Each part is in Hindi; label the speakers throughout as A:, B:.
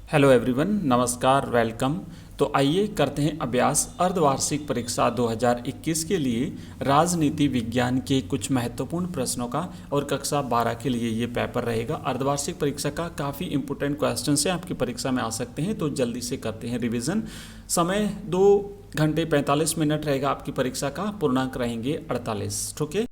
A: हेलो एवरीवन, नमस्कार, वेलकम। तो आइए करते हैं अभ्यास अर्धवार्षिक परीक्षा 2021 के लिए राजनीति विज्ञान के कुछ महत्वपूर्ण प्रश्नों का और कक्षा 12 के लिए ये पेपर रहेगा। अर्धवार्षिक परीक्षा का काफ़ी इंपॉर्टेंट क्वेश्चन से आपकी परीक्षा में आ सकते हैं, तो जल्दी से करते हैं रिवीजन। समय 2 घंटे 45 मिनट रहेगा आपकी परीक्षा का, पूर्णांक रहेंगे 48। ठीक है,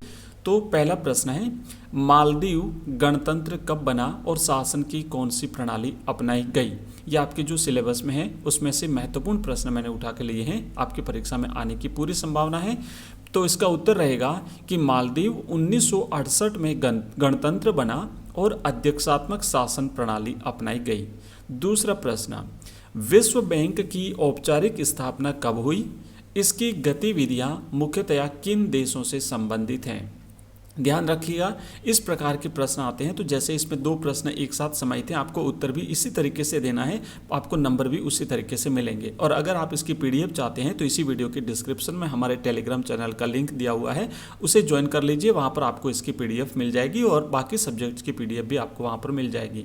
A: तो पहला प्रश्न है, मालदीव गणतंत्र कब बना और शासन की कौन सी प्रणाली अपनाई गई। ये आपके जो सिलेबस में है उसमें से महत्वपूर्ण प्रश्न मैंने उठा के लिए हैं, आपकी परीक्षा में आने की पूरी संभावना है। तो इसका उत्तर रहेगा कि मालदीव 1968 में गणतंत्र बना और अध्यक्षात्मक शासन प्रणाली अपनाई गई। दूसरा प्रश्न, विश्व बैंक की औपचारिक स्थापना कब हुई, इसकी गतिविधियां मुख्यतया किन देशों से संबंधित हैं। ध्यान रखिएगा, इस प्रकार के प्रश्न आते हैं तो जैसे इसमें 2 प्रश्न एक साथ समाहित हैं, आपको उत्तर भी इसी तरीके से देना है, आपको नंबर भी उसी तरीके से मिलेंगे। और अगर आप इसकी पीडीएफ चाहते हैं तो इसी वीडियो के डिस्क्रिप्शन में हमारे टेलीग्राम चैनल का लिंक दिया हुआ है, उसे ज्वाइन कर लीजिए, वहाँ पर आपको इसकी पीडीएफ मिल जाएगी और बाकी सब्जेक्ट्स की पीडीएफ भी आपको वहाँ पर मिल जाएगी।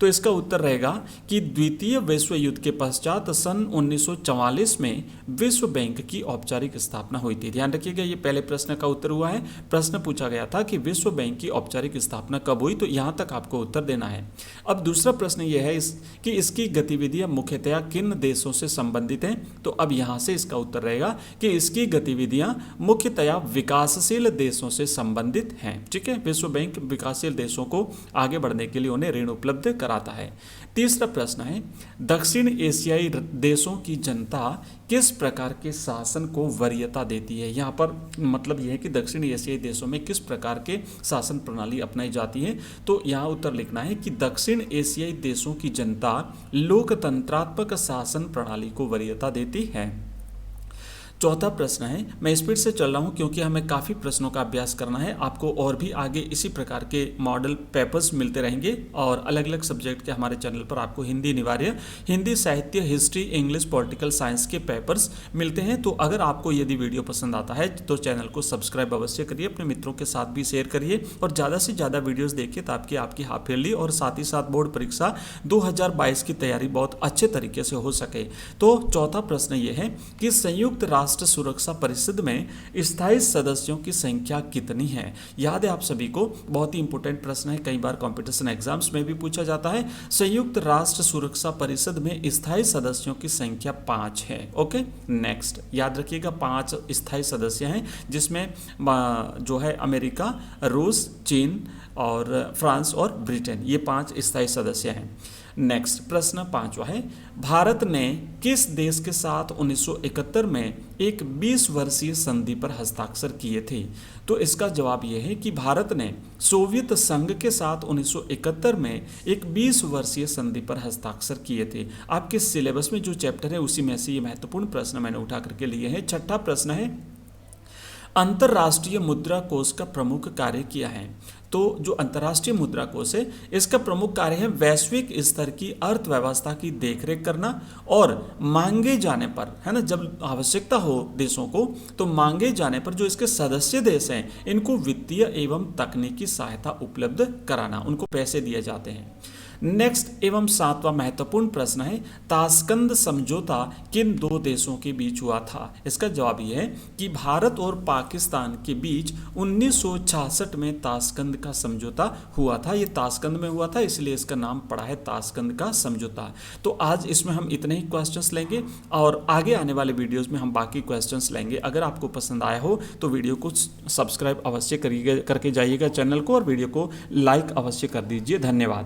A: तो इसका उत्तर रहेगा कि द्वितीय विश्व युद्ध के पश्चात सन 1944 में विश्व बैंक की औपचारिक स्थापना हुई थी। ध्यान रखिएगा, ये पहले प्रश्न का उत्तर हुआ है। प्रश्न पूछा गया था कि विश्व बैंक की औपचारिक स्थापना कब हुई, तो यहाँ तक आपको उत्तर देना है। अब दूसरा प्रश्न यह है कि इसकी गतिविधियां मुख्यतया किन देशों से संबंधित हैं, तो अब यहाँ से इसका उत्तर रहेगा कि इसकी गतिविधियां मुख्यतया विकासशील देशों से संबंधित हैं। ठीक है, विश्व बैंक विकासशील देशों को आगे बढ़ने के लिए उन्हें ऋण उपलब्ध कराता है। तीसरा प्रश्न है, दक्षिण एशियाई देशों की जनता किस प्रकार के शासन को वरीयता देती है। यहाँ पर मतलब यह है कि दक्षिण एशियाई देशों में किस प्रकार के शासन प्रणाली अपनाई जाती है, तो यहाँ उत्तर लिखना है कि दक्षिण एशियाई देशों की जनता लोकतंत्रात्मक शासन प्रणाली को वरीयता देती है। चौथा प्रश्न है, मैं स्पीड से चल रहा हूं क्योंकि हमें काफ़ी प्रश्नों का अभ्यास करना है। आपको और भी आगे इसी प्रकार के मॉडल पेपर्स मिलते रहेंगे और अलग अलग सब्जेक्ट के हमारे चैनल पर आपको हिंदी अनिवार्य, हिंदी साहित्य, हिस्ट्री, इंग्लिश, पॉलिटिकल साइंस के पेपर्स मिलते हैं। तो अगर आपको यदि वीडियो पसंद आता है तो चैनल को सब्सक्राइब अवश्य करिए, अपने मित्रों के साथ भी शेयर करिए और ज़्यादा से ज़्यादा वीडियोज़ देखिए ताकि आपकी हाफ ईयरली और साथ ही साथ बोर्ड परीक्षा 2022 की तैयारी बहुत अच्छे तरीके से हो सके। तो चौथा प्रश्न ये है कि संयुक्त राष्ट्र सुरक्षा परिषद में स्थायी सदस्यों की संख्या कितनी है। याद है आप सभी को, बहुत ही इंपॉर्टेंट प्रश्न है, कई बार कंपटीशन एग्जाम्स में भी पूछा जाता है। संयुक्त राष्ट्र सुरक्षा परिषद में स्थायी सदस्यों की संख्या 5 है। ओके, नेक्स्ट याद रखिएगा 5 स्थायी सदस्य हैं, जिसमें जो है अमेरिका, रूस, चीन और फ्रांस और ब्रिटेन, ये 5 स्थायी सदस्य हैं। नेक्स्ट प्रश्न 5वां है, भारत ने किस देश के साथ 1971 में एक 20 वर्षीय संधि पर हस्ताक्षर किए थे। तो इसका जवाब यह है कि भारत ने सोवियत संघ के साथ 1971 में एक 20 वर्षीय संधि पर हस्ताक्षर किए थे। आपके सिलेबस में जो चैप्टर है उसी में से ये महत्वपूर्ण प्रश्न मैंने उठा करके लिए हैं। छठा प्रश्न है, अंतर्राष्ट्रीय मुद्रा कोष का प्रमुख कार्य क्या है। तो जो अंतर्राष्ट्रीय मुद्रा कोष है इसका प्रमुख कार्य है वैश्विक स्तर की अर्थव्यवस्था की देखरेख करना और मांगे जाने पर, है ना, जब आवश्यकता हो देशों को तो मांगे जाने पर जो इसके सदस्य देश हैं इनको वित्तीय एवं तकनीकी सहायता उपलब्ध कराना, उनको पैसे दिए जाते हैं। नेक्स्ट एवं 7वां महत्वपूर्ण प्रश्न है, ताशकंद समझौता किन 2 देशों के बीच हुआ था। इसका जवाब यह है कि भारत और पाकिस्तान के बीच 1966 में ताशकंद का समझौता हुआ था। ये ताशकंद में हुआ था, इसलिए इसका नाम पड़ा है ताशकंद का समझौता। तो आज इसमें हम इतने ही क्वेश्चंस लेंगे और आगे आने वाले वीडियोस में हम बाकी क्वेश्चंस लेंगे। अगर आपको पसंद आया हो तो वीडियो को सब्सक्राइब अवश्य करके जाइएगा चैनल को और वीडियो को लाइक अवश्य कर दीजिए। धन्यवाद।